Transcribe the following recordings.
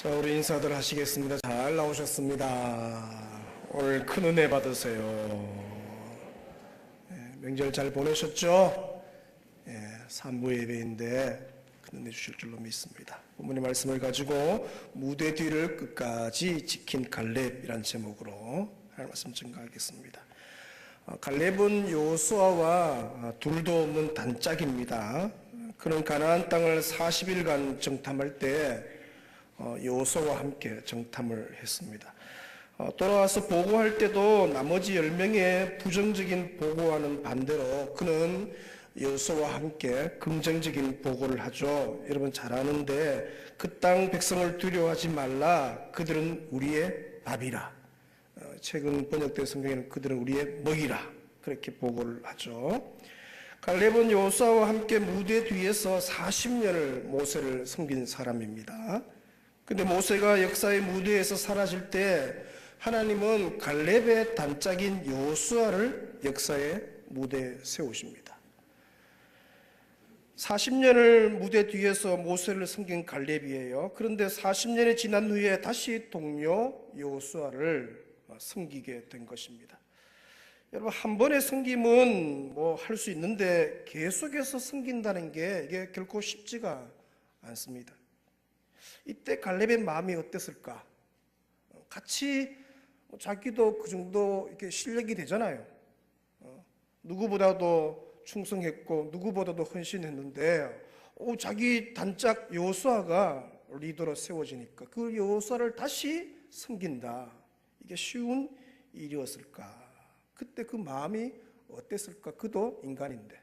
자, 우리 인사들 하시겠습니다. 잘 나오셨습니다. 오늘 큰 은혜 받으세요. 명절 잘 보내셨죠? 산부 예배인데 큰 은혜 주실 줄로 믿습니다. 본문의 말씀을 가지고 무대 뒤를 끝까지 지킨 갈렙이란 제목으로 하나님 말씀 증거하겠습니다. 갈렙은 여호수아와 둘도 없는 단짝입니다. 그는 가나안 땅을 40일간 정탐할 때 여호수아와 함께 정탐을 했습니다. 돌아와서 보고할 때도 나머지 10명의 부정적인 보고와는 반대로 그는 여호수아와 함께 긍정적인 보고를 하죠. 여러분 잘 아는데 그 땅 백성을 두려워하지 말라. 그들은 우리의 밥이라. 최근 번역된 성경에는 그들은 우리의 먹이라. 그렇게 보고를 하죠. 갈렙은 여호수아와 함께 무대 뒤에서 40년을 모세를 섬긴 사람입니다. 근데 모세가 역사의 무대에서 사라질 때 하나님은 갈렙의 단짝인 여호수아를 역사의 무대에 세우십니다. 40년을 무대 뒤에서 모세를 섬긴 갈렙이에요. 그런데 40년이 지난 후에 다시 동료 여호수아를 섬기게 된 것입니다. 여러분, 한 번의 섬김은 뭐 할 수 있는데 계속해서 섬긴다는 게 이게 결코 쉽지가 않습니다. 이때 갈렙의 마음이 어땠을까? 같이 자기도 그 정도 이렇게 실력이 되잖아요. 누구보다도 충성했고 누구보다도 헌신했는데 자기 단짝 여호수아가 리더로 세워지니까 그 여호수아를 다시 섬긴다. 이게 쉬운 일이었을까? 그때 그 마음이 어땠을까? 그도 인간인데.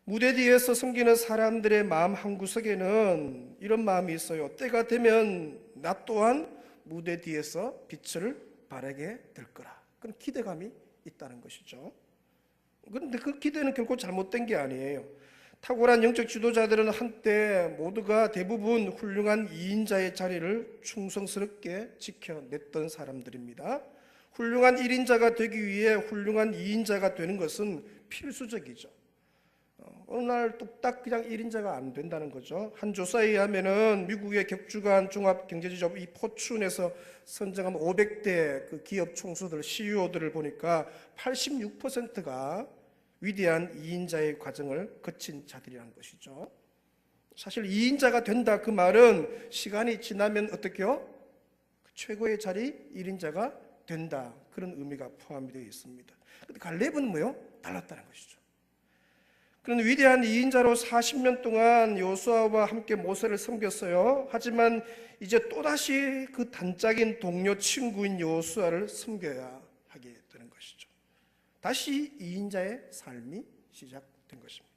무대 뒤에서 섬기는 사람들의 마음 한구석에는 이런 마음이 있어요. 때가 되면 나 또한 무대 뒤에서 빛을 발하게 될 거라. 그런 기대감이 있다는 것이죠. 그런데 그 기대는 결코 잘못된 게 아니에요. 탁월한 영적 지도자들은 한때 모두가 대부분 훌륭한 2인자의 자리를 충성스럽게 지켜냈던 사람들입니다. 훌륭한 1인자가 되기 위해 훌륭한 2인자가 되는 것은 필수적이죠. 어느 날 뚝딱 그냥 1인자가 안 된다는 거죠. 한 조사에 의하면은 미국의 격주간 종합경제지주 이 포춘에서 선정한 500대 그 기업 총수들, CEO들을 보니까 86%가 위대한 2인자의 과정을 거친 자들이라는 것이죠. 사실 2인자가 된다 그 말은 시간이 지나면 어떻게요? 최고의 자리 1인자가 된다. 그런 의미가 포함이 되어 있습니다. 근데 갈렙은 뭐요? 달랐다는 것이죠. 그런 위대한 2인자로 40년 동안 여호수아와 함께 모세를 섬겼어요. 하지만 이제 또다시 그 단짝인 동료 친구인 여호수아를 섬겨야 하게 되는 것이죠. 다시 2인자의 삶이 시작된 것입니다.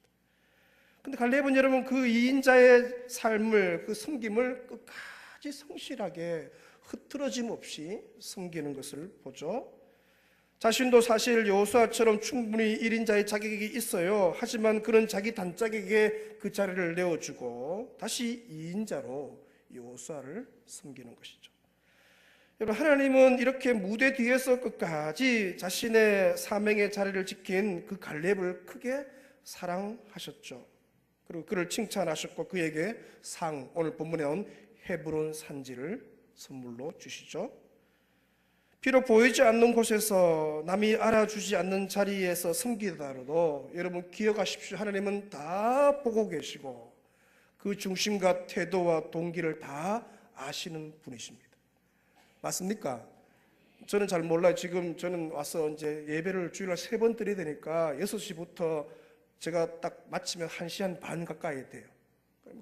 그런데 갈렙은 여러분 그 2인자의 삶을, 그 섬김을 끝까지 성실하게 흐트러짐 없이 섬기는 것을 보죠. 자신도 사실 여호수아처럼 충분히 1인자의 자격이 있어요. 하지만 그런 자기 단짝에게 그 자리를 내어주고 다시 2인자로 여호수아를 섬기는 것이죠. 여러분, 하나님은 이렇게 무대 뒤에서 끝까지 자신의 사명의 자리를 지킨 그 갈렙을 크게 사랑하셨죠. 그리고 그를 칭찬하셨고 그에게 오늘 본문에 온 헤브론 산지를 선물로 주시죠. 비록 보이지 않는 곳에서 남이 알아주지 않는 자리에서 섬기더라도 여러분 기억하십시오. 하나님은 다 보고 계시고 그 중심과 태도와 동기를 다 아시는 분이십니다. 맞습니까? 저는 잘 몰라요. 지금 저는 와서 이제 예배를 주일날 3번 드려야 되니까 6시부터 제가 딱 마치면 1시 반 가까이 돼요.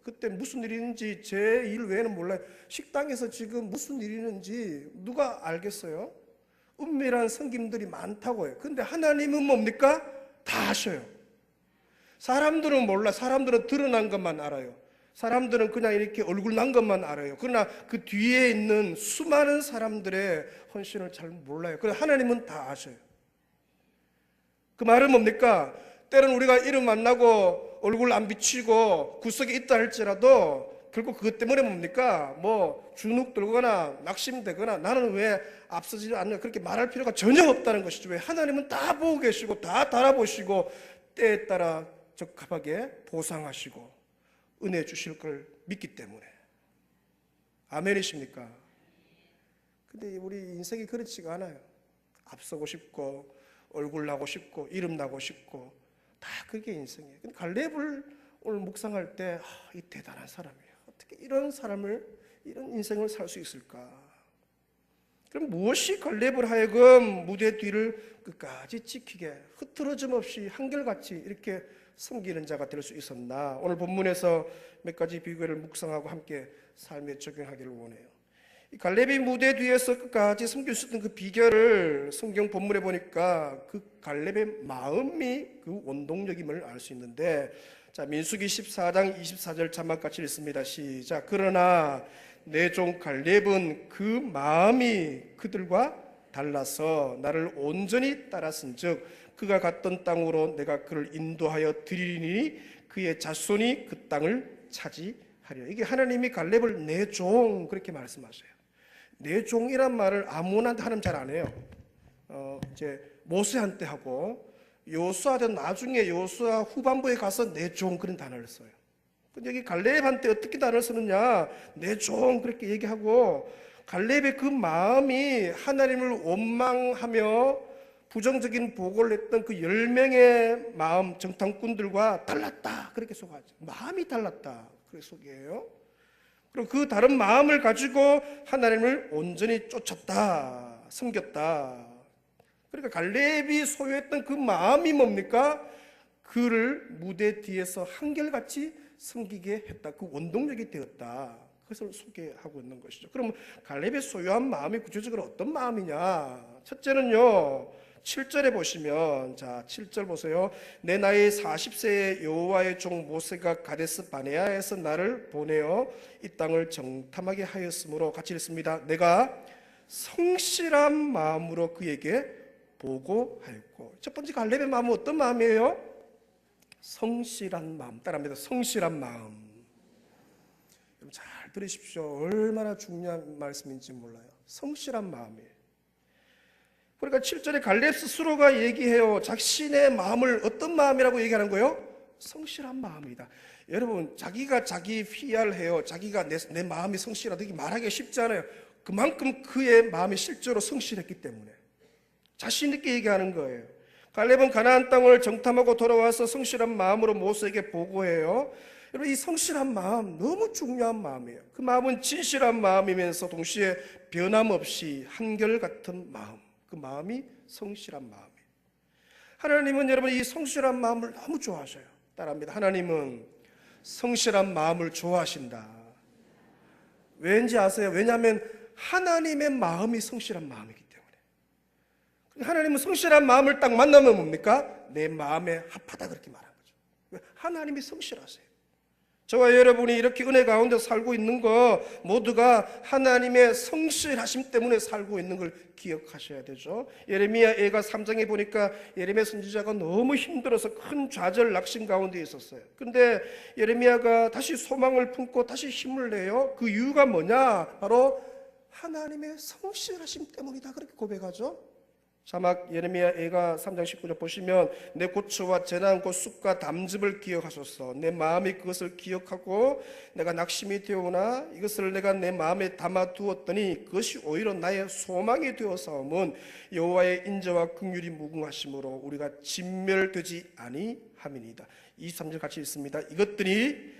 그때 무슨 일이 있는지 제 일 외에는 몰라요. 식당에서 지금 무슨 일이 있는지 누가 알겠어요? 은밀한 섬김들이 많다고요. 그런데 하나님은 뭡니까? 다 아셔요. 사람들은 몰라. 사람들은 드러난 것만 알아요. 사람들은 그냥 이렇게 얼굴 난 것만 알아요. 그러나 그 뒤에 있는 수많은 사람들의 헌신을 잘 몰라요. 그런데 하나님은 다 아셔요. 그 말은 뭡니까? 때로는 우리가 이름 만나고 얼굴 안 비치고 구석에 있다 할지라도 결국 그것 때문에 뭡니까? 뭐 주눅 들거나 낙심되거나 나는 왜 앞서지 않냐 그렇게 말할 필요가 전혀 없다는 것이죠. 왜? 하나님은 다 보고 계시고 다 달아보시고 때에 따라 적합하게 보상하시고 은혜 주실 걸 믿기 때문에. 아멘이십니까? 근데 우리 인생이 그렇지가 않아요. 앞서고 싶고 얼굴 나고 싶고 이름 나고 싶고 다 그게 인생이에요. 근데 갈렙을 오늘 묵상할 때 이 대단한 사람이에요. 어떻게 이런 사람을 이런 인생을 살 수 있을까? 그럼 무엇이 갈렙을 하여금 무대 뒤를 끝까지 지키게 흐트러짐 없이 한결같이 이렇게 섬기는 자가 될 수 있었나? 오늘 본문에서 몇 가지 비교를 묵상하고 함께 삶에 적용하기를 원해요. 이 갈렙이 무대 뒤에서 끝까지 섬길 수 있던 그 비결을 성경 본문에 보니까 그 갈렙의 마음이 그 원동력임을 알 수 있는데, 자, 민수기 14장 24절 자막 같이 읽습니다. 시작. 그러나 내 종 갈렙은 그 마음이 그들과 달라서 나를 온전히 따랐은즉 그가 갔던 땅으로 내가 그를 인도하여 드리리니 그의 자손이 그 땅을 차지하리라. 이게 하나님이 갈렙을 내 종 그렇게 말씀하셔요. 내 종이란 말을 아무나 하나님 잘 안 해요. 이제 모세한테 하고 요수아도 나중에 요수아 후반부에 가서 내 종 그런 단어를 써요. 근데 여기 갈렙한테 어떻게 단어를 쓰느냐? 내 종 그렇게 얘기하고 갈렙의 그 마음이 하나님을 원망하며 부정적인 보고를 했던 그 10명의 마음 정탐꾼들과 달랐다 그렇게 소개하죠. 마음이 달랐다 그렇게 소개해요. 그리고 그 다른 마음을 가지고 하나님을 온전히 쫓았다 섬겼다. 그러니까 갈렙이 소유했던 그 마음이 뭡니까? 그를 무대 뒤에서 한결같이 섬기게 했다. 그 원동력이 되었다. 그것을 소개하고 있는 것이죠. 그럼 갈렙의 소유한 마음이 구체적으로 어떤 마음이냐? 첫째는요, 7절에 보시면, 자, 7절 보세요. 내 나이 40세에 여호와의 종 모세가 가데스 바네아에서 나를 보내어 이 땅을 정탐하게 하였으므로, 같이 읽습니다. 내가 성실한 마음으로 그에게 보고하였고. 첫 번째 갈렙의 마음은 어떤 마음이에요? 성실한 마음. 따라합니다. 성실한 마음. 여러분 잘 들으십시오. 얼마나 중요한 말씀인지 몰라요. 성실한 마음이에요. 그러니까 7절에 갈렙 스스로가 얘기해요. 자신의 마음을 어떤 마음이라고 얘기하는 거예요? 성실한 마음이다. 여러분 자기가 자기 PR해요. 자기가 내 마음이 성실하다 이렇게 말하기가 쉽지 않아요. 그만큼 그의 마음이 실제로 성실했기 때문에 자신 있게 얘기하는 거예요. 갈렙은 가나안 땅을 정탐하고 돌아와서 성실한 마음으로 모세에게 보고해요. 여러분 이 성실한 마음 너무 중요한 마음이에요. 그 마음은 진실한 마음이면서 동시에 변함없이 한결같은 마음. 그 마음이 성실한 마음이에요. 하나님은 여러분 이 성실한 마음을 너무 좋아하셔요. 따라합니다. 하나님은 성실한 마음을 좋아하신다. 왠지 아세요? 왜냐하면 하나님의 마음이 성실한 마음이기 때문에. 하나님은 성실한 마음을 딱 만나면 뭡니까? 내 마음에 합하다 그렇게 말한 거죠. 하나님이 성실하세요. 저와 여러분이 이렇게 은혜 가운데 살고 있는 거 모두가 하나님의 성실하심 때문에 살고 있는 걸 기억하셔야 되죠. 예레미야 애가 3장에 보니까 예레미야 선지자가 너무 힘들어서 큰 좌절 낙심 가운데 있었어요. 근데 예레미야가 다시 소망을 품고 다시 힘을 내요. 그 이유가 뭐냐? 바로 하나님의 성실하심 때문이다 그렇게 고백하죠. 자막 예레미야 애가 3장 19절 보시면 내 고초와 재난 곧 쑥과 담즙을 기억하소서. 내 마음이 그것을 기억하고 내가 낙심이 되오나 이것을 내가 내 마음에 담아두었더니 그것이 오히려 나의 소망이 되어서면 여호와의 인자와 긍휼이 무궁하심으로 우리가 진멸되지 아니함이니이다. 23절 같이 읽습니다. 이것들이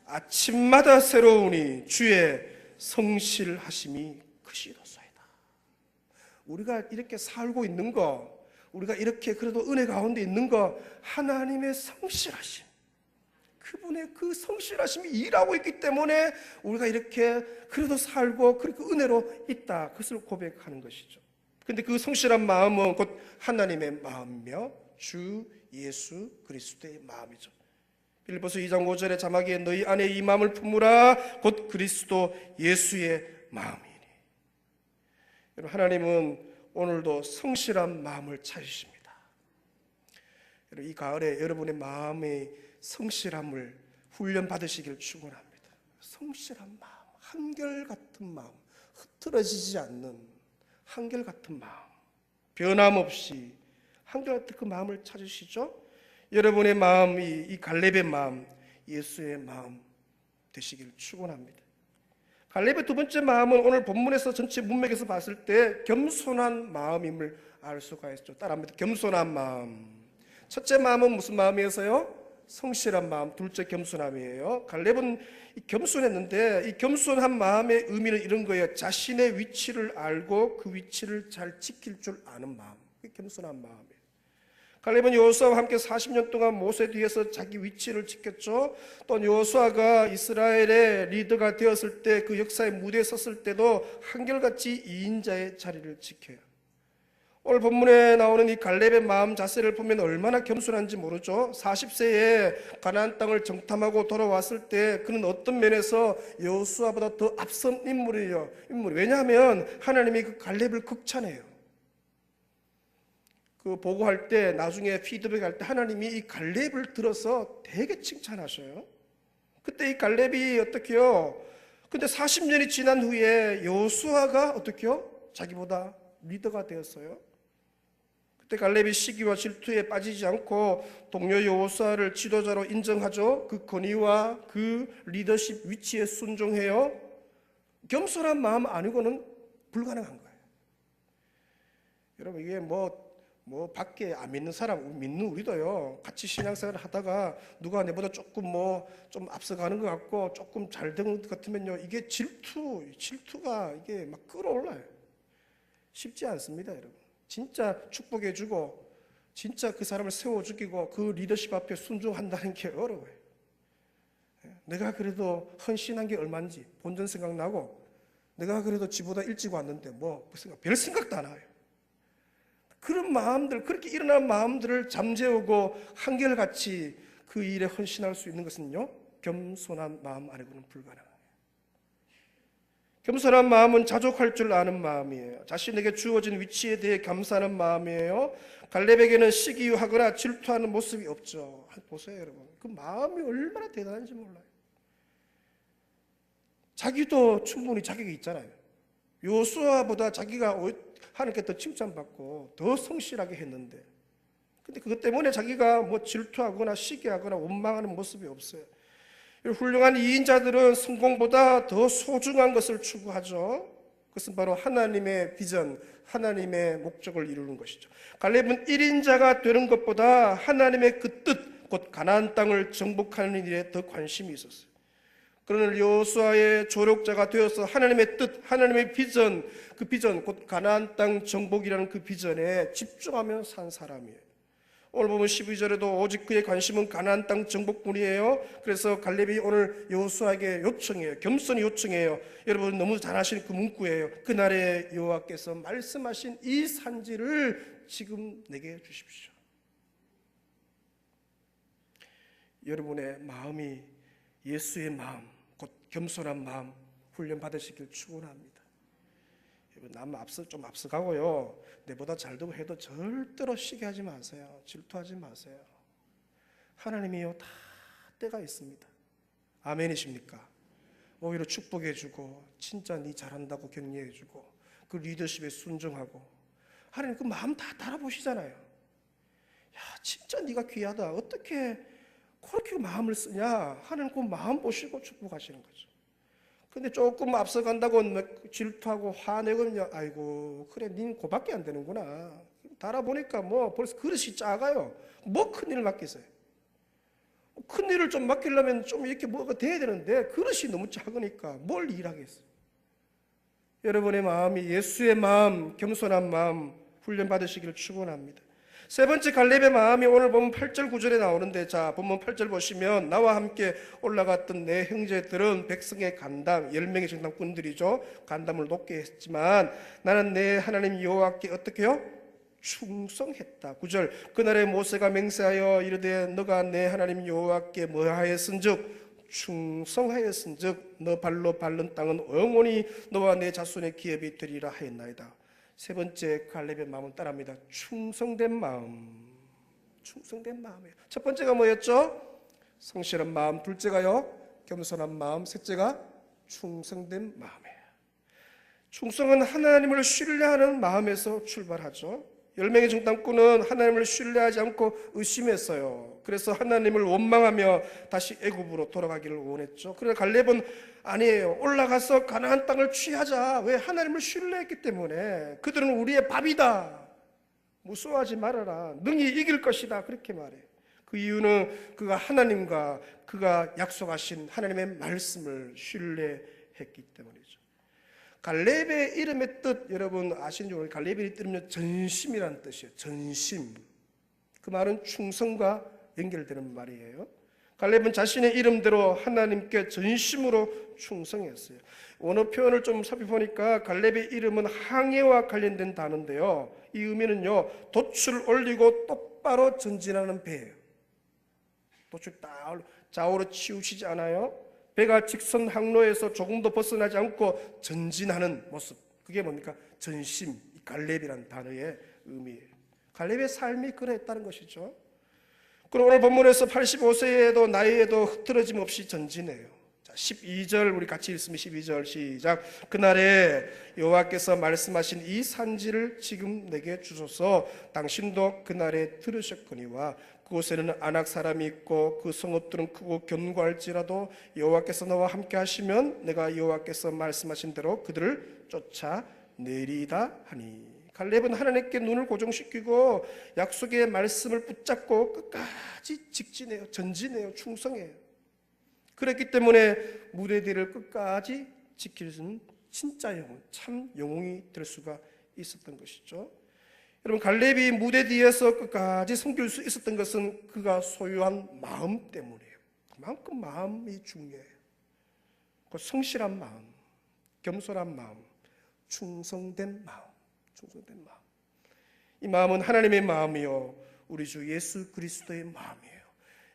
아침마다 새로우니 주의 성실하심이 크시도소이다. 우리가 이렇게 살고 있는 거, 우리가 이렇게 그래도 은혜 가운데 있는 거, 하나님의 성실하심, 그분의 그 성실하심이 일하고 있기 때문에 우리가 이렇게 그래도 살고 그렇게 은혜로 있다. 그것을 고백하는 것이죠. 근데 그 성실한 마음은 곧 하나님의 마음이며 주 예수 그리스도의 마음이죠. 빌립보서 2장 5절의 자막에 너희 안에 이 마음을 품으라 곧 그리스도 예수의 마음이니. 여러분 하나님은 오늘도 성실한 마음을 찾으십니다. 이 가을에 여러분의 마음의 성실함을 훈련받으시기를 축원합니다. 성실한 마음, 한결같은 마음, 흐트러지지 않는 한결같은 마음, 변함없이 한결같은 그 마음을 찾으시죠. 여러분의 마음이 이 갈렙의 마음, 예수의 마음 되시기를 축원합니다. 갈렙의 두 번째 마음은 오늘 본문에서 전체 문맥에서 봤을 때 겸손한 마음임을 알 수가 있죠. 따라합니다. 겸손한 마음. 첫째 마음은 무슨 마음이어서요? 성실한 마음. 둘째 겸손함이에요. 갈렙은 겸손했는데 이 겸손한 마음의 의미는 이런 거예요. 자신의 위치를 알고 그 위치를 잘 지킬 줄 아는 마음. 그게 겸손한 마음이에요. 갈렙은 여호수아와 함께 40년 동안 모세 뒤에서 자기 위치를 지켰죠. 또 여호수아가 이스라엘의 리더가 되었을 때 그 역사의 무대에 섰을 때도 한결같이 2인자의 자리를 지켜요. 오늘 본문에 나오는 이 갈렙의 마음 자세를 보면 얼마나 겸손한지 모르죠. 40세에 가나안 땅을 정탐하고 돌아왔을 때 그는 어떤 면에서 여호수아보다 더 앞선 인물이에요. 왜냐하면 하나님이 그 갈렙을 극찬해요. 그 보고할 때 나중에 피드백할 때 하나님이 이 갈렙을 들어서 되게 칭찬하셔요. 그때 이 갈렙이 어떻게요? 근데 40년이 지난 후에 여호수아가 어떻게요? 자기보다 리더가 되었어요. 그때 갈렙이 시기와 질투에 빠지지 않고 동료 여호수아를 지도자로 인정하죠. 그 권위와 그 리더십 위치에 순종해요. 겸손한 마음 아니고는 불가능한 거예요. 여러분 이게 뭐 밖에 안 믿는 사람 믿는 우리도요. 같이 신앙생활을 하다가 누가 내보다 조금 좀 앞서가는 것 같고 조금 잘 된 것 같으면요. 이게 질투가 이게 막 끌어올라요. 쉽지 않습니다, 여러분. 진짜 축복해주고 진짜 그 사람을 세워 죽이고 그 리더십 앞에 순종한다는 게 어려워요. 내가 그래도 헌신한 게 얼마인지 본전 생각나고 내가 그래도 지보다 일찍 왔는데 별 생각도 안 와요. 그런 마음들, 그렇게 일어난 마음들을 잠재우고 한결같이 그 일에 헌신할 수 있는 것은요, 겸손한 마음 아니고는 불가능해요. 겸손한 마음은 자족할 줄 아는 마음이에요. 자신에게 주어진 위치에 대해 감사하는 마음이에요. 갈렙에게는 시기하거나 질투하는 모습이 없죠. 보세요, 여러분. 그 마음이 얼마나 대단한지 몰라요. 자기도 충분히 자격이 있잖아요. 여호수아보다 자기가 하나님께 더 칭찬받고 더 성실하게 했는데, 근데 그것 때문에 자기가 질투하거나 시기하거나 원망하는 모습이 없어요. 훌륭한 2인자들은 성공보다 더 소중한 것을 추구하죠. 그것은 바로 하나님의 비전, 하나님의 목적을 이루는 것이죠. 갈렙은 1인자가 되는 것보다 하나님의 그 뜻, 곧 가나안 땅을 정복하는 일에 더 관심이 있었어요. 그러나 여호수아의 조력자가 되어서 하나님의 뜻, 하나님의 비전, 그 비전, 곧 가나안 땅 정복이라는 그 비전에 집중하며 산 사람이에요. 오늘 보면 12절에도 오직 그의 관심은 가나안 땅 정복뿐이에요. 그래서 갈렙이 오늘 여호수아에게 요청해요. 겸손히 요청해요. 여러분 너무 잘 아시는 그 문구예요. 그날에 여호와께서 말씀하신 이 산지를 지금 내게 주십시오. 여러분의 마음이 예수의 마음, 곧 겸손한 마음 훈련 받으시길 축원합니다. 남 좀 앞서가고요. 내보다 잘되고 해도 절대로 시기하지 마세요. 질투하지 마세요. 하나님이요 다 때가 있습니다. 아멘이십니까? 오히려 축복해주고 진짜 네 잘한다고 격려해주고 그 리더십에 순종하고 하나님 그 마음 다 달아보시잖아요. 야 진짜 네가 귀하다. 어떻게 그렇게 마음을 쓰냐? 하나님 그 마음 보시고 축복하시는 거죠. 근데 조금 앞서간다고 질투하고 화내거든요. 아이고 그래 닌 그밖에 안 되는구나. 달아보니까 벌써 그릇이 작아요. 큰일을 맡기세요. 큰일을 좀 맡기려면 좀 이렇게 뭐가 돼야 되는데 그릇이 너무 작으니까 뭘 일하겠어요. 여러분의 마음이 예수의 마음, 겸손한 마음 훈련 받으시기를 축원합니다. 세 번째 갈렙의 마음이 오늘 보면 8절 9절에 나오는데, 자 본문 8절 보시면 나와 함께 올라갔던 내 형제들은 백성의 간담, 10명의 정탐꾼들이죠. 간담을 높게 했지만 나는 내 하나님 여호와께 어떻게 해요? 충성했다. 9절 그날에 모세가 맹세하여 이르되 너가 내 하나님 여호와께 뭐하였은즉 충성하였은즉 너 발로 밟는 땅은 영원히 너와 내 자손의 기업이 되리라 하였나이다. 세 번째 갈렙의 마음은 따라합니다. 충성된 마음. 충성된 마음이에요. 첫 번째가 뭐였죠? 성실한 마음. 둘째가요 겸손한 마음. 셋째가 충성된 마음이에요. 충성은 하나님을 신뢰하는 마음에서 출발하죠. 10명의 정탐꾼은 하나님을 신뢰하지 않고 의심했어요. 그래서 하나님을 원망하며 다시 애굽으로 돌아가기를 원했죠. 그러나 갈렙은 아니에요. 올라가서 가나안 땅을 취하자. 왜? 하나님을 신뢰했기 때문에. 그들은 우리의 밥이다. 무서워하지 말아라. 능히 이길 것이다. 그렇게 말해요. 그 이유는 그가 하나님과 그가 약속하신 하나님의 말씀을 신뢰했기 때문이죠. 갈렙의 이름의 뜻 여러분 아시는지 모르겠는데 갈렙의 이름은 전심이라는 뜻이에요. 전심. 그 말은 충성과 연결되는 말이에요. 갈렙은 자신의 이름대로 하나님께 전심으로 충성했어요. 원어 표현을 좀 살펴보니까 갈렙의 이름은 항해와 관련된 단어인데요. 이 의미는요, 돛을 올리고 똑바로 전진하는 배예요. 돛을 딱 좌우로 치우치지 않아요. 배가 직선 항로에서 조금도 벗어나지 않고 전진하는 모습. 그게 뭡니까? 전심, 갈렙이라는 단어의 의미예요. 갈렙의 삶이 그랬다는 것이죠. 그럼 오늘 본문에서 85세에도 나이에도 흐트러짐 없이 전진해요. 자, 12절 우리 같이 읽으면 12절 시작. 그날에 여호와께서 말씀하신 이 산지를 지금 내게 주소서. 당신도 그날에 들으셨거니와 그곳에는 아낙 사람이 있고 그 성읍들은 크고 견고할지라도 여호와께서 너와 함께 하시면 내가 여호와께서 말씀하신 대로 그들을 쫓아내리다 하니. 갈렙은 하나님께 눈을 고정시키고 약속의 말씀을 붙잡고 끝까지 직진해요. 전진해요. 충성해요. 그랬기 때문에 무대 뒤를 끝까지 지킬 수 있는 진짜 영웅, 참 영웅이 될 수가 있었던 것이죠. 여러분, 갈렙이 무대 뒤에서 끝까지 섬길 수 있었던 것은 그가 소유한 마음 때문이에요. 그만큼 마음이 중요해요. 그 성실한 마음, 겸손한 마음, 충성된 마음, 충성된 마음. 이 마음은 하나님의 마음이요, 우리 주 예수 그리스도의 마음이에요.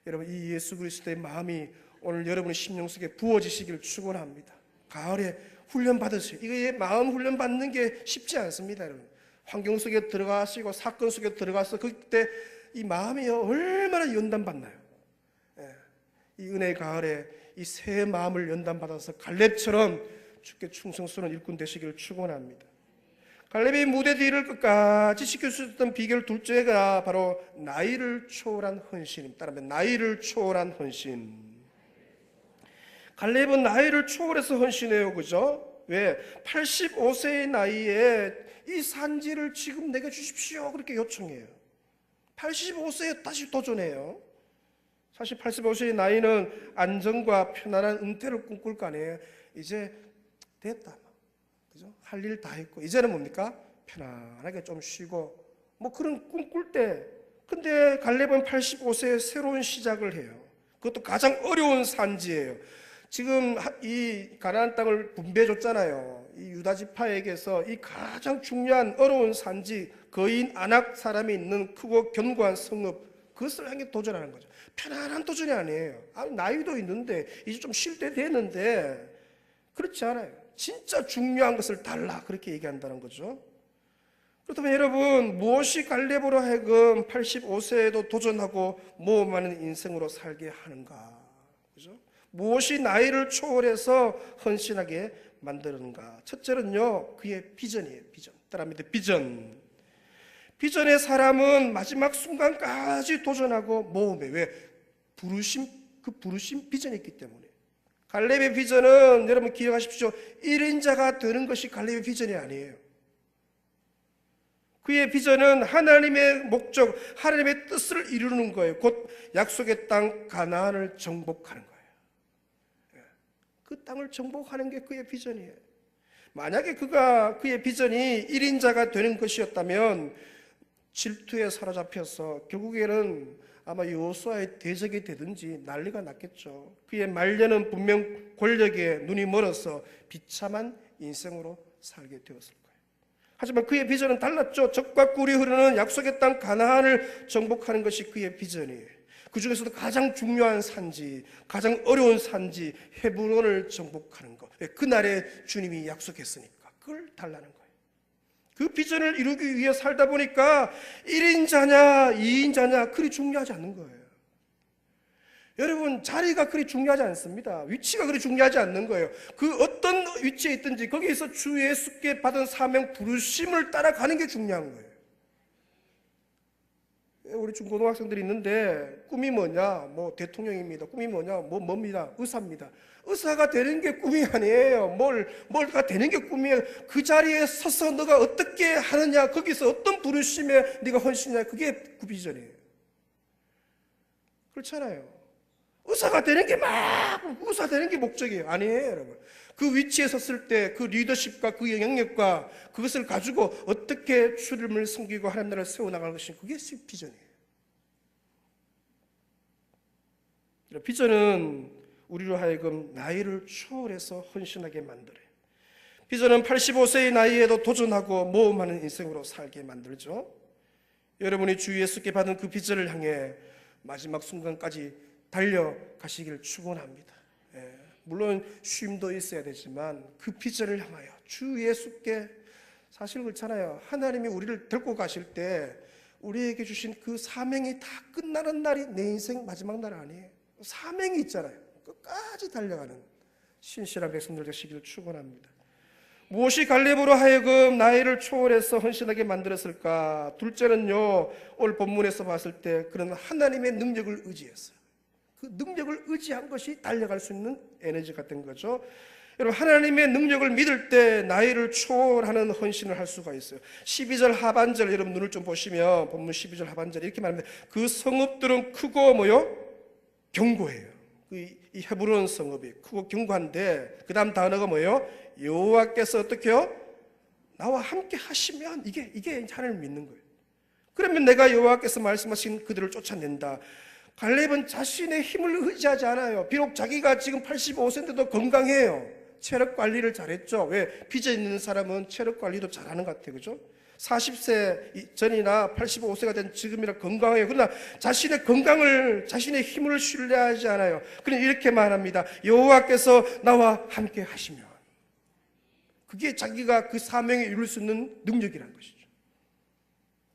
여러분, 이 예수 그리스도의 마음이 오늘 여러분의 심령 속에 부어지시기를 축원합니다. 가을에 훈련 받으세요. 이거 마음 훈련 받는 게 쉽지 않습니다, 여러분. 환경 속에 들어가시고 사건 속에 들어가서 그때 이 마음이 얼마나 연단받나요? 이 은혜의 가을에 이 새 마음을 연단받아서 갈렙처럼 주께 충성스러운 일꾼 되시기를 축원합니다. 갈렙의 무대 뒤를 끝까지 지킬 수 있었던 비결 둘째가 바로 나이를 초월한 헌신입니다. 따라하면 나이를 초월한 헌신. 갈렙은 나이를 초월해서 헌신해요. 그죠? 왜? 85세의 나이에 이 산지를 지금 내게 주십시오. 그렇게 요청해요. 85세에 다시 도전해요. 사실 85세의 나이는 안정과 편안한 은퇴를 꿈꿀 거 아니에요. 이제 됐다. 그죠? 할 일 다 했고 이제는 뭡니까? 편안하게 좀 쉬고 뭐 그런 꿈꿀 때. 근데 갈렙은 85세에 새로운 시작을 해요. 그것도 가장 어려운 산지예요. 지금 이 가나안 땅을 분배해 줬잖아요. 이 유다 지파에게서 이 가장 중요한 어려운 산지, 거인 아낙 사람이 있는 크고 견고한 성읍, 그것을 향해 도전하는 거죠. 편안한 도전이 아니에요. 나이도 있는데 이제 좀 쉴 때 되는데 그렇지 않아요. 진짜 중요한 것을 달라, 그렇게 얘기한다는 거죠. 그렇다면 여러분, 무엇이 갈렙으로 하여금 85세에도 도전하고 모험하는 인생으로 살게 하는가? 그죠? 무엇이 나이를 초월해서 헌신하게 만드는가? 첫째는요, 그의 비전이에요. 비전. 따라합니다. 비전. 비전의 사람은 마지막 순간까지 도전하고 모험해. 왜? 그 부르심 비전이 있기 때문에. 갈렙의 비전은 여러분 기억하십시오. 1인자가 되는 것이 갈렙의 비전이 아니에요. 그의 비전은 하나님의 목적, 하나님의 뜻을 이루는 거예요. 곧 약속의 땅 가나안을 정복하는 거예요. 그 땅을 정복하는 게 그의 비전이에요. 만약에 그의 비전이 1인자가 되는 것이었다면 질투에 사로잡혀서 결국에는 아마 여호수아의 대적이 되든지 난리가 났겠죠. 그의 말년은 분명 권력에 눈이 멀어서 비참한 인생으로 살게 되었을 거예요. 하지만 그의 비전은 달랐죠. 적과 꿀이 흐르는 약속의 땅 가나안을 정복하는 것이 그의 비전이에요. 그 중에서도 가장 중요한 산지, 가장 어려운 산지 헤브론을 정복하는 것. 그날에 주님이 약속했으니까 그걸 달라는 거예요. 그 비전을 이루기 위해 살다 보니까 1인자냐 2인자냐 그리 중요하지 않는 거예요. 여러분, 자리가 그리 중요하지 않습니다. 위치가 그리 중요하지 않는 거예요. 그 어떤 위치에 있든지 거기에서 주 예수께 받은 사명 부르심을 따라가는 게 중요한 거예요. 우리 중고등학생들이 있는데 꿈이 뭐냐? 뭐 대통령입니다. 꿈이 뭐냐? 뭡니다. 의사입니다. 의사가 되는 게 꿈이 아니에요. 뭘가 되는 게 꿈이에요. 그 자리에 서서 너가 어떻게 하느냐, 거기서 어떤 부르심에 네가 헌신하냐, 그게 그 비전이에요. 그렇잖아요. 의사가 되는 게 의사 되는 게 목적이에요. 아니에요, 여러분. 그 위치에 섰을 때 그 리더십과 그 영향력과 그것을 가지고 어떻게 주님을 섬기고 하나님 나라를 세워나갈 것인가, 그게 비전이에요. 비전은 우리로 하여금 나이를 초월해서 헌신하게 만들어요. 비전은 85세의 나이에도 도전하고 모험하는 인생으로 살게 만들죠. 여러분이 주 예수께 받은 그 비전을 향해 마지막 순간까지 달려가시기를 축원합니다. 물론 쉼도 있어야 되지만 그 비전을 향하여 주 예수께, 사실 그렇잖아요. 하나님이 우리를 데리고 가실 때 우리에게 주신 그 사명이 다 끝나는 날이 내 인생 마지막 날 아니에요. 사명이 있잖아요. 끝까지 달려가는 신실한 백성들 되시기를 축원합니다. 무엇이 갈렙으로 하여금 나이를 초월해서 헌신하게 만들었을까? 둘째는요, 오늘 본문에서 봤을 때 그는 하나님의 능력을 의지했어요. 그 능력을 의지한 것이 달려갈 수 있는 에너지가 된 거죠. 여러분, 하나님의 능력을 믿을 때 나이를 초월하는 헌신을 할 수가 있어요. 12절 하반절, 여러분 눈을 좀 보시면 본문 12절 하반절에 이렇게 말합니다. 그 성읍들은 크고 견고해요. 이 헤브론 성읍이 크고 견고한데, 그 다음 단어가 여호와께서 어떻게요? 나와 함께 하시면, 이게 하나님을 믿는 거예요. 그러면 내가 여호와께서 말씀하신 그들을 쫓아낸다. 갈렙은 자신의 힘을 의지하지 않아요. 비록 자기가 지금 85세인데도 건강해요. 체력 관리를 잘했죠. 왜? 비전 있는 사람은 체력 관리도 잘하는 것 같아요. 그죠? 40세 전이나 85세가 된 지금이라 건강해요. 그러나 자신의 건강을, 자신의 힘을 신뢰하지 않아요. 그러니 이렇게 말합니다. 여호와께서 나와 함께 하시면. 그게 자기가 그 사명에 이룰 수 있는 능력이라는 것이죠.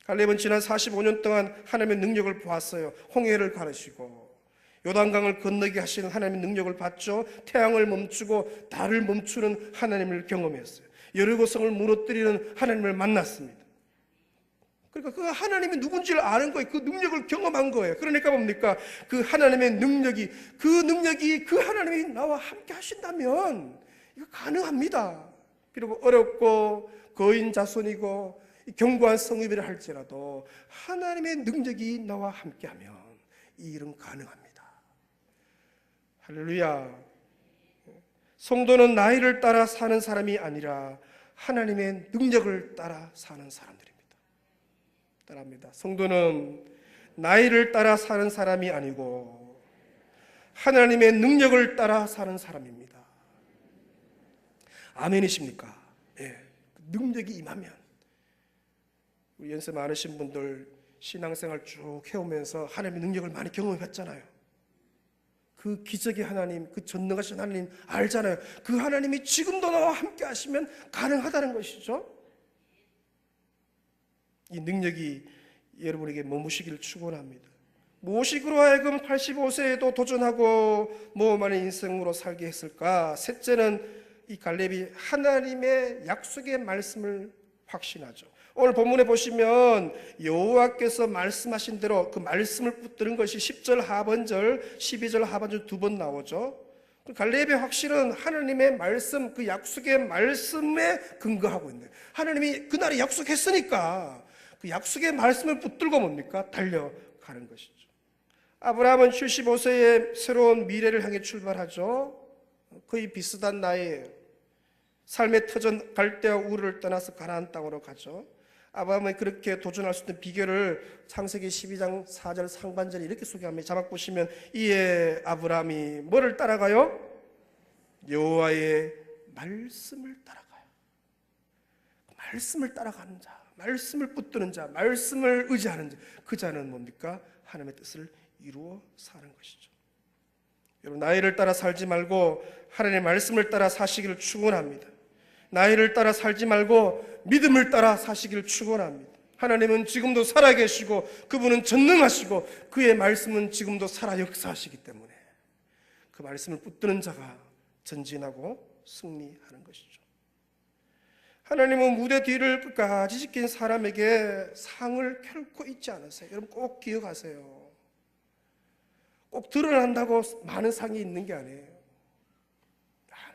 갈렙은 지난 45년 동안 하나님의 능력을 보았어요. 홍해를 가르시고 요단강을 건너게 하시는 하나님의 능력을 봤죠. 태양을 멈추고 달을 멈추는 하나님을 경험했어요. 여리고성을 무너뜨리는 하나님을 만났습니다. 그러니까 그 하나님이 누군지를 아는 거예요. 그 능력을 경험한 거예요. 그러니까 뭡니까? 그 하나님의 능력이 그 하나님이 나와 함께 하신다면 이거 가능합니다. 비록 어렵고 거인 자손이고 견고한 성읍이라 할지라도 하나님의 능력이 나와 함께하면 이 일은 가능합니다. 할렐루야. 성도는 나이를 따라 사는 사람이 아니라 하나님의 능력을 따라 사는 사람들입니다. 따라합니다. 성도는 나이를 따라 사는 사람이 아니고 하나님의 능력을 따라 사는 사람입니다. 아멘이십니까? 예. 능력이 임하면, 우리 연세 많으신 분들 신앙생활 쭉 해오면서 하나님의 능력을 많이 경험했잖아요. 그 기적의 하나님, 그 전능하신 하나님 알잖아요. 그 하나님이 지금도 나와 함께 하시면 가능하다는 것이죠. 이 능력이 여러분에게 머무시기를 축원합니다. 무엇으로 하여금 85세에도 도전하고 모험하는 인생으로 살게 했을까? 셋째는 이 갈렙이 하나님의 약속의 말씀을 확신하죠. 오늘 본문에 보시면 여호와께서 말씀하신 대로 그 말씀을 붙드는 것이 10절 하반절, 12절 하반절 두 번 나오죠. 갈렙의 확신은 하나님의 말씀, 그 약속의 말씀에 근거하고 있는, 하나님이 그날에 약속했으니까 그 약속의 말씀을 붙들고 뭡니까? 달려가는 것이죠. 아브라함은 75세에 새로운 미래를 향해 출발하죠. 거의 비슷한 나이에요. 삶의 터전 갈대와 우르를 떠나서 가나안 땅으로 가죠. 아브라함이 그렇게 도전할 수 있는 비결을 창세기 12장 4절 상반절에 이렇게 소개합니다. 자막 보시면 이에 아브라함이 뭐를 따라가요? 여호와의 말씀을 따라가요. 말씀을 따라가는 자, 말씀을 붙드는 자, 말씀을 의지하는 자, 그 자는 뭡니까? 하나님의 뜻을 이루어 사는 것이죠. 여러분, 나이를 따라 살지 말고 하나님의 말씀을 따라 사시기를 축원합니다. 나이를 따라 살지 말고 믿음을 따라 사시기를 축원합니다. 하나님은 지금도 살아계시고 그분은 전능하시고 그의 말씀은 지금도 살아 역사하시기 때문에 그 말씀을 붙드는 자가 전진하고 승리하는 것이죠. 하나님은 무대 뒤를 끝까지 지킨 사람에게 상을 결코 잊지 않으세요. 여러분 꼭 기억하세요. 꼭 드러난다고 많은 상이 있는 게 아니에요.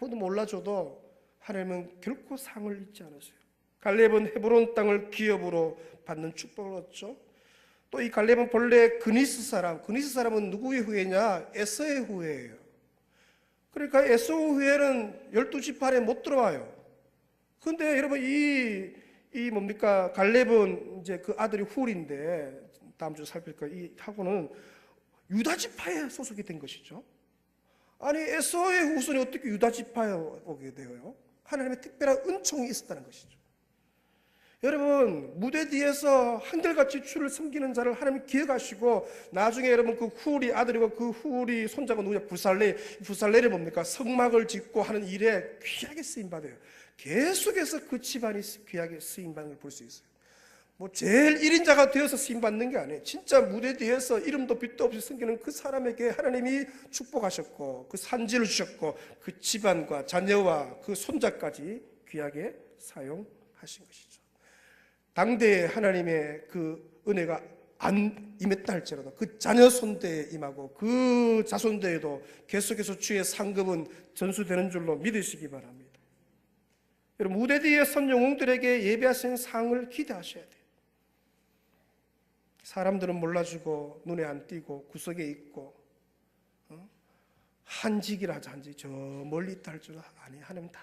아무도 몰라줘도 하나님은 결코 상을 잊지 않으세요. 갈렙은 헤브론 땅을 기업으로 받는 축복을 얻죠. 또 이 갈렙은 본래 그니스 사람은 누구의 후예냐? 에서의 후예예요. 그러니까 에서 후예는 12지파에 못 들어와요. 근데 여러분 이 뭡니까? 갈렙은 이제 그 아들이 훌인데 다음 주 살필 거예요. 이 하고는 유다 지파에 소속이 된 것이죠. 아니 에서의 후손이 어떻게 유다 지파에 오게 되어요? 하나님의 특별한 은총이 있었다는 것이죠. 여러분 무대 뒤에서 한결같이 주를 섬기는 자를 하나님 기억하시고 나중에 여러분 그 훌이 아들이고 그 훌이 손자가 누구냐? 부살레를 뭡니까? 성막을 짓고 하는 일에 귀하게 쓰임받아요. 계속해서 그 집안이 귀하게 쓰임받는 걸 볼 수 있어요. 뭐 제일 1인자가 되어서 쓰임받는 게 아니에요. 진짜 무대 뒤에서 이름도 빛도 없이 섬기는 그 사람에게 하나님이 축복하셨고 그 산지를 주셨고 그 집안과 자녀와 그 손자까지 귀하게 사용하신 것이죠. 당대에 하나님의 그 은혜가 안 임했다 할지라도 그 자녀 손대에 임하고 그 자손대에도 계속해서 주의 상급은 전수되는 줄로 믿으시기 바랍니다. 여러분 무대 뒤에 선 영웅들에게 예배하시는 상을 기대하셔야 돼요. 사람들은 몰라주고 눈에 안 띄고 구석에 있고 한직이라 하자 한직 저 멀리 있다 할 줄 아니 하나님 다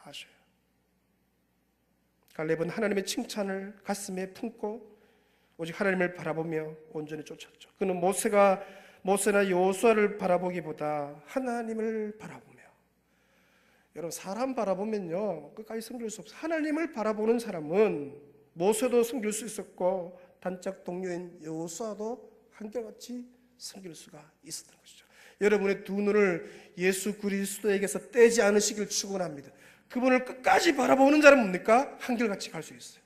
아셔요. 갈렙은 하나님의 칭찬을 가슴에 품고 오직 하나님을 바라보며 온전히 쫓았죠. 그는 모세나 여호수아를 바라보기보다 하나님을 바라보며 여러분 사람 바라보면요 끝까지 섬길 수 없어요. 하나님을 바라보는 사람은 모세도 섬길 수 있었고 단짝 동료인 여호수아도 한결같이 섬길 수가 있었던 것이죠. 여러분의 두 눈을 예수 그리스도에게서 떼지 않으시길 축원합니다. 그분을 끝까지 바라보는 자는 뭡니까? 한결같이 갈 수 있어요.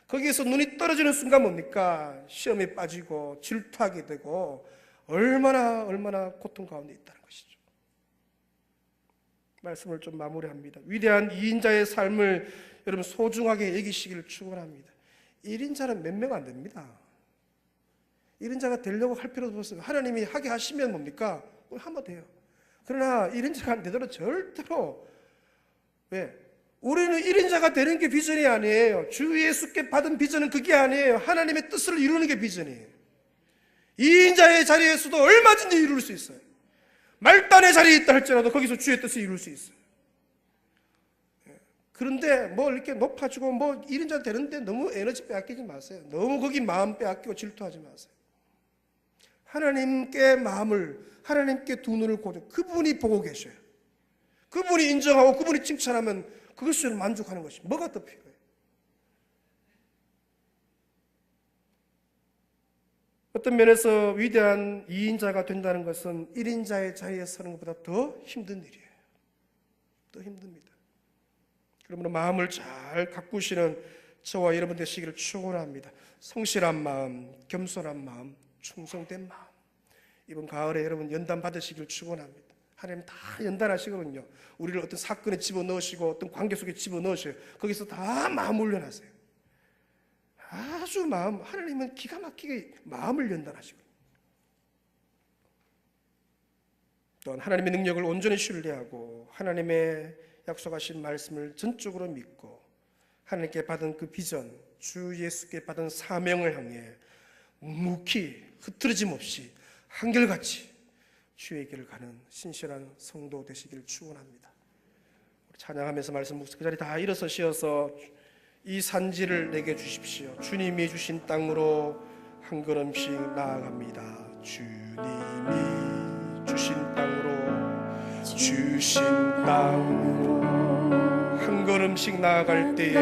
거기에서 눈이 떨어지는 순간 뭡니까? 시험에 빠지고 질투하게 되고 얼마나 고통 가운데 있다는 것이죠. 말씀을 좀 마무리합니다. 위대한 2인자의 삶을 여러분 소중하게 여기시기를 축원합니다. 1인자는 몇 명 안 됩니다. 1인자가 되려고 할 필요도 없어요. 하나님이 하게 하시면 뭡니까? 하면 돼요. 그러나 1인자가 안 되더라도 절대로 왜? 우리는 1인자가 되는 게 비전이 아니에요. 주 예수께 받은 비전은 그게 아니에요. 하나님의 뜻을 이루는 게 비전이에요. 2인자의 자리에서도 얼마든지 이룰 수 있어요. 말단의 자리에 있다 할지라도 거기서 주의 뜻을 이룰 수 있어요. 그런데 뭐 이렇게 높아지고 뭐 1인자 되는데 너무 에너지 빼앗기지 마세요. 너무 거기 마음 빼앗기고 질투하지 마세요. 하나님께 마음을, 하나님께 두 눈을 고정, 그분이 보고 계셔요. 그분이 인정하고 그분이 칭찬하면 그것을 만족하는 것이 뭐가 더 필요해요? 어떤 면에서 위대한 2인자가 된다는 것은 1인자의 자리에 서는 것보다 더 힘든 일이에요. 더 힘듭니다. 그러므로 마음을 잘 가꾸시는 저와 여러분 되시기를 축원합니다. 성실한 마음, 겸손한 마음, 충성된 마음. 이번 가을에 여러분 연단 받으시기를 축원합니다. 하나님 다 연단하시거든요. 우리를 어떤 사건에 집어넣으시고 어떤 관계 속에 집어넣으셔요. 거기서 다 마음 훈련하세요. 아주 마음, 하나님은 기가 막히게 마음을 연단하시거든요. 또한 하나님의 능력을 온전히 신뢰하고 하나님의 약속하신 말씀을 전적으로 믿고 하나님께 받은 그 비전, 주 예수께 받은 사명을 향해 묵묵히 흐트러짐 없이 한결같이 주의 길을 가는 신실한 성도 되시기를 축원합니다. 찬양하면서 말씀 묵상 그 자리 다 일어서시어서 이 산지를 내게 주십시오. 주님이 주신 땅으로 한 걸음씩 나아갑니다. 주님이 주신 땅으로 주신 땅으로 한 걸음씩 나아갈 때에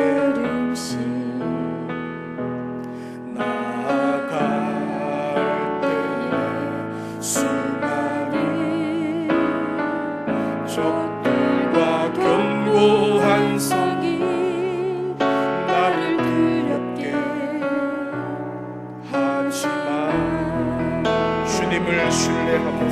수많은 적들과 견고한 성이 나를 두렵게 하지만 주님을 신뢰함으로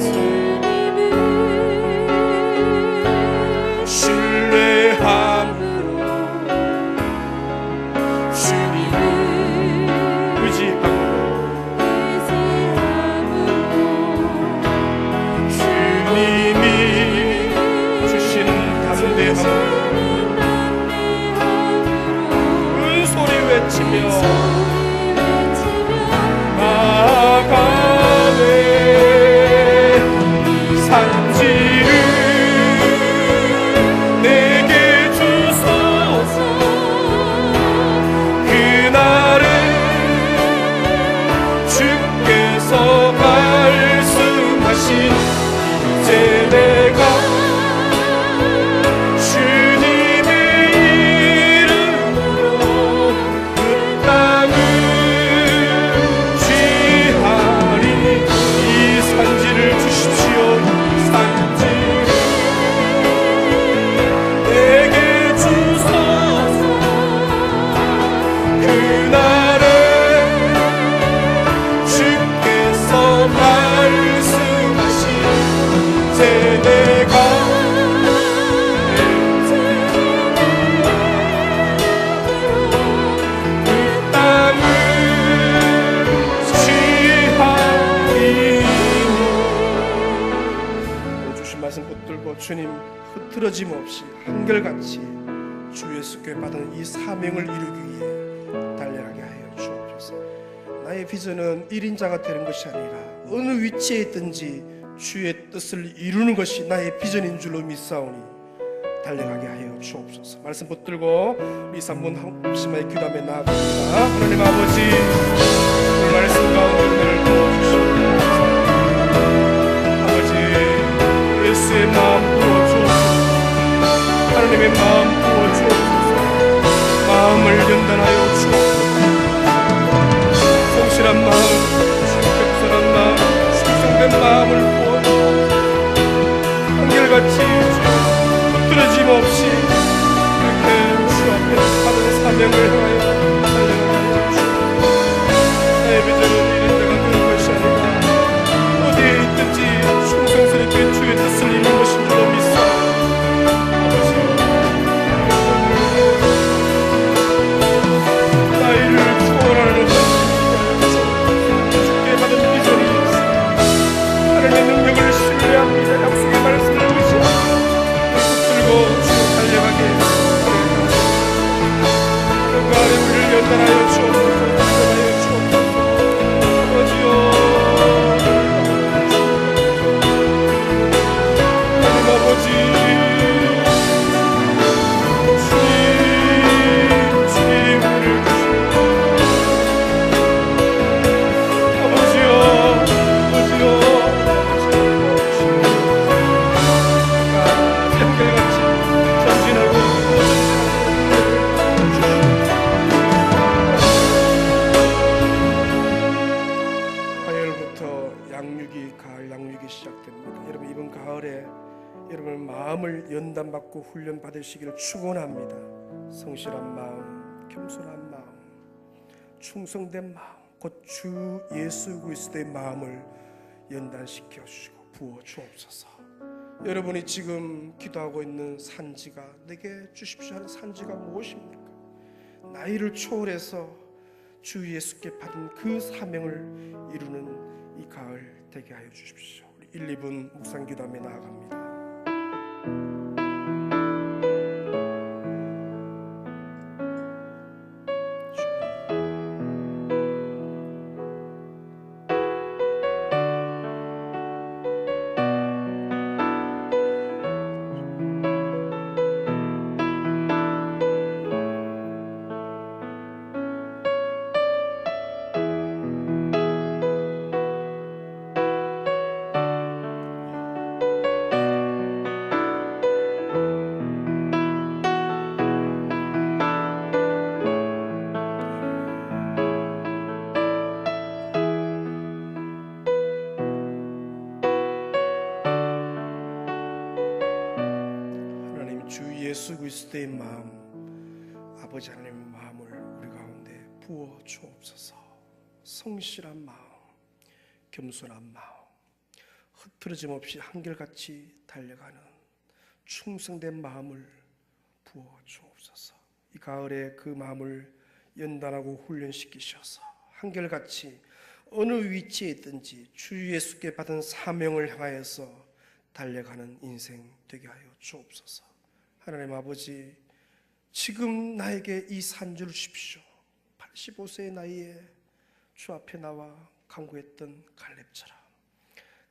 주님 흐트러짐 없이 한결같이 주 예수께 받은 이 사명을 이루기 위해 달려가게 하여 주옵소서. 나의 비전은 1인자가 되는 것이 아니라 어느 위치에 있든지 주의 뜻을 이루는 것이 나의 비전인 줄로 믿사오니 달려가게 하여 주옵소서. 말씀 붙들고 우리 3분 합심하여 기도하며 나아갑니다. 하나님 아버지, 오늘 말씀 가운데 은혜를 부어주시옵소서. 아버지, 예수의 마음 부어주옵소서. 하나님의 마음 부어주옵소서. 마음을 연단하여 주옵소서. 성실한 마음, 겸손한 마음, 충성된 마음을 부어주옵소서. 한결같이 흐트러짐 없이 이렇게 주 앞에 받은 사명을 향하여 달려가게 주옵소서. 나의 비전은 1인자가 되는 것이 아니라 어디에 있든지 충성스럽게 주의 뜻을 이루는 것인 줄로 믿사옵소서. 나이를 초월하는 주께 받은 비전이 있습니다. 하나님의 능력을 신뢰합니다. 약속의 말씀을 의지합니다. 붙들고 주 달려가게 하옵소서. 하나님과 우리를 연단하여 주옵소서. 연단하여 주옵소서. 아버지여, 하나님 아버지, 연단받고 훈련 받으시기를 축원합니다. 성실한 마음, 겸손한 마음, 충성된 마음, 곧 주 예수 그리스도의 마음을 연단시켜 주시고 부어 주옵소서. 여러분이 지금 기도하고 있는 산지가, 내게 주십시오 하는 산지가 무엇입니까? 나이를 초월해서 주 예수께 받은 그 사명을 이루는 이 가을 되게 하여 주십시오. 우리 1, 2분 묵상 기도하며 나아갑니다. 예수 그리스도의 마음, 아버지 하나님의 마음을 우리 가운데 부어 주옵소서. 성실한 마음, 겸손한 마음, 흐트러짐 없이 한결같이 달려가는 충성된 마음을 부어 주옵소서. 이 가을에 그 마음을 연단하고 훈련시키셔서 한결같이 어느 위치에 있든지 주 예수께 받은 사명을 향하여서 달려가는 인생 되게 하여 주옵소서. 하나님 아버지, 지금 나에게 이 산주를 주십시오. 45세의 나이에 주 앞에 나와 간구했던 갈렙처럼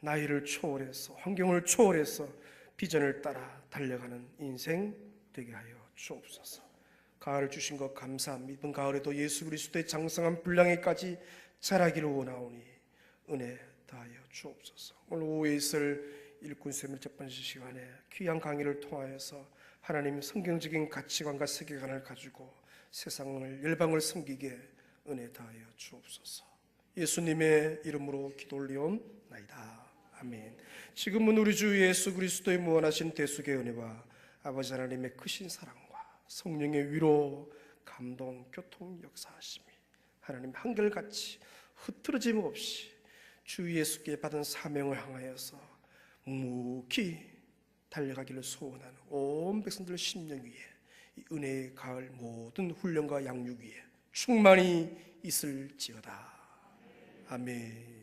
나이를 초월해서 환경을 초월해서 비전을 따라 달려가는 인생 되게 하여 주옵소서. 가을 주신 것 감사합니다. 이번 가을에도 예수 그리스도의 장성한 분량에까지 자라기를 원하오니 은혜 다하여 주옵소서. 오늘 오후에 있을 일꾼 셈의 첫 번째 시간에 귀한 강의를 통하여서 하나님의 성경적인 가치관과 세계관을 가지고 세상을 열방을 섬기게 은혜 다하여 주옵소서. 예수님의 이름으로 기도 올리옵나이다. 아멘. 지금은 우리 주 예수 그리스도의 무한하신 대속의 은혜와 아버지 하나님의 크신 사랑과 성령의 위로, 감동, 교통 역사하심이 하나님 한결같이 흐트러짐 없이 주 예수께 받은 사명을 향하여서 묵묵히 달려가기를 소원하는 온 백성들 심령 위에 이 은혜의 가을 모든 훈련과 양육 위에 충만히 있을지어다. 아멘.